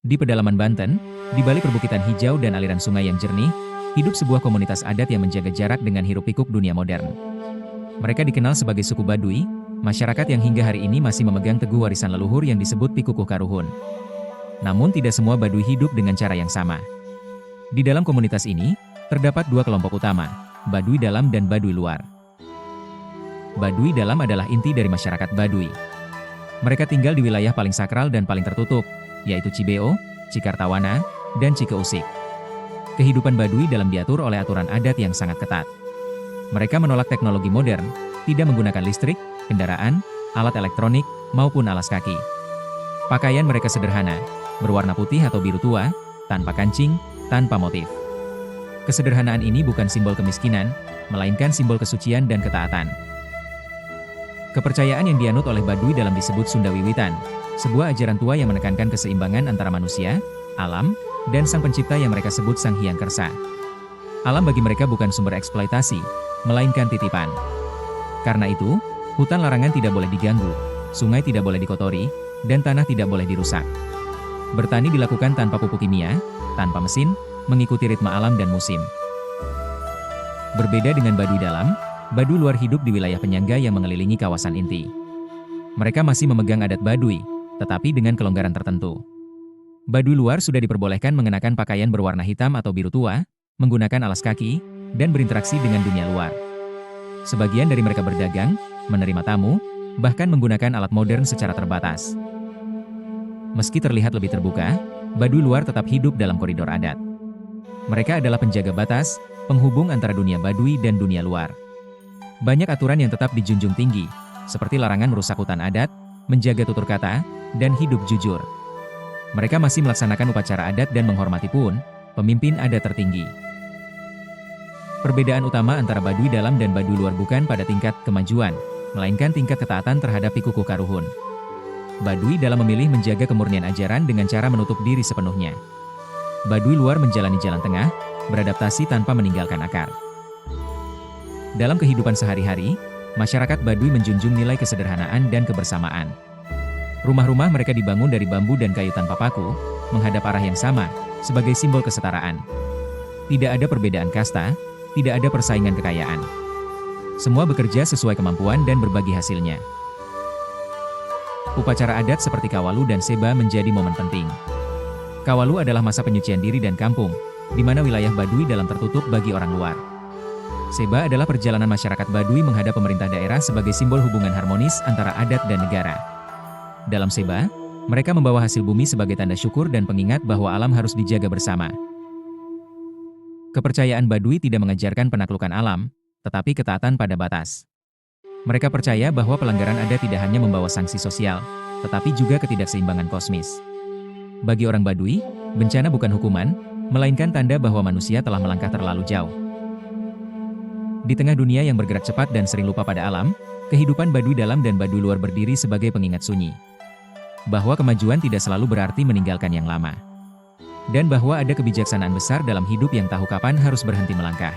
Di pedalaman Banten, di balik perbukitan hijau dan aliran sungai yang jernih, hidup sebuah komunitas adat yang menjaga jarak dengan hiruk-pikuk dunia modern. Mereka dikenal sebagai suku Baduy, masyarakat yang hingga hari ini masih memegang teguh warisan leluhur yang disebut Pikukuh Karuhun. Namun tidak semua Baduy hidup dengan cara yang sama. Di dalam komunitas ini, terdapat dua kelompok utama, Baduy Dalam dan Baduy Luar. Baduy Dalam adalah inti dari masyarakat Baduy. Mereka tinggal di wilayah paling sakral dan paling tertutup, yaitu Cibeo, Cikartawana, dan Cikeusik. Kehidupan Baduy Dalam diatur oleh aturan adat yang sangat ketat. Mereka menolak teknologi modern, tidak menggunakan listrik, kendaraan, alat elektronik, maupun alas kaki. Pakaian mereka sederhana, berwarna putih atau biru tua, tanpa kancing, tanpa motif. Kesederhanaan ini bukan simbol kemiskinan, melainkan simbol kesucian dan ketaatan. Kepercayaan yang dianut oleh Baduy Dalam disebut Sunda Wiwitan, sebuah ajaran tua yang menekankan keseimbangan antara manusia, alam, dan sang pencipta yang mereka sebut Sang Hyang Kersa. Alam bagi mereka bukan sumber eksploitasi, melainkan titipan. Karena itu, hutan larangan tidak boleh diganggu, sungai tidak boleh dikotori, dan tanah tidak boleh dirusak. Bertani dilakukan tanpa pupuk kimia, tanpa mesin, mengikuti ritme alam dan musim. Berbeda dengan Baduy Dalam, Baduy Luar hidup di wilayah penyangga yang mengelilingi kawasan inti. Mereka masih memegang adat Baduy, tetapi dengan kelonggaran tertentu. Baduy Luar sudah diperbolehkan mengenakan pakaian berwarna hitam atau biru tua, menggunakan alas kaki, dan berinteraksi dengan dunia luar. Sebagian dari mereka berdagang, menerima tamu, bahkan menggunakan alat modern secara terbatas. Meski terlihat lebih terbuka, Baduy Luar tetap hidup dalam koridor adat. Mereka adalah penjaga batas, penghubung antara dunia Baduy dan dunia luar. Banyak aturan yang tetap dijunjung tinggi, seperti larangan merusak hutan adat, menjaga tutur kata, dan hidup jujur. Mereka masih melaksanakan upacara adat dan menghormati Puun, pemimpin adat tertinggi. Perbedaan utama antara Baduy Dalam dan Baduy Luar bukan pada tingkat kemajuan, melainkan tingkat ketaatan terhadap Pikukuh Karuhun. Baduy Dalam memilih menjaga kemurnian ajaran dengan cara menutup diri sepenuhnya. Baduy Luar menjalani jalan tengah, beradaptasi tanpa meninggalkan akar. Dalam kehidupan sehari-hari, masyarakat Baduy menjunjung nilai kesederhanaan dan kebersamaan. Rumah-rumah mereka dibangun dari bambu dan kayu tanpa paku, menghadap arah yang sama, sebagai simbol kesetaraan. Tidak ada perbedaan kasta, tidak ada persaingan kekayaan. Semua bekerja sesuai kemampuan dan berbagi hasilnya. Upacara adat seperti Kawalu dan Seba menjadi momen penting. Kawalu adalah masa penyucian diri dan kampung, di mana wilayah Baduy Dalam tertutup bagi orang luar. Seba adalah perjalanan masyarakat Baduy menghadap pemerintah daerah sebagai simbol hubungan harmonis antara adat dan negara. Dalam Seba, mereka membawa hasil bumi sebagai tanda syukur dan pengingat bahwa alam harus dijaga bersama. Kepercayaan Baduy tidak mengajarkan penaklukan alam, tetapi ketaatan pada batas. Mereka percaya bahwa pelanggaran adat tidak hanya membawa sanksi sosial, tetapi juga ketidakseimbangan kosmis. Bagi orang Baduy, bencana bukan hukuman, melainkan tanda bahwa manusia telah melangkah terlalu jauh. Di tengah dunia yang bergerak cepat dan sering lupa pada alam, kehidupan Baduy Dalam dan Baduy Luar berdiri sebagai pengingat sunyi. Bahwa kemajuan tidak selalu berarti meninggalkan yang lama. Dan bahwa ada kebijaksanaan besar dalam hidup yang tahu kapan harus berhenti melangkah.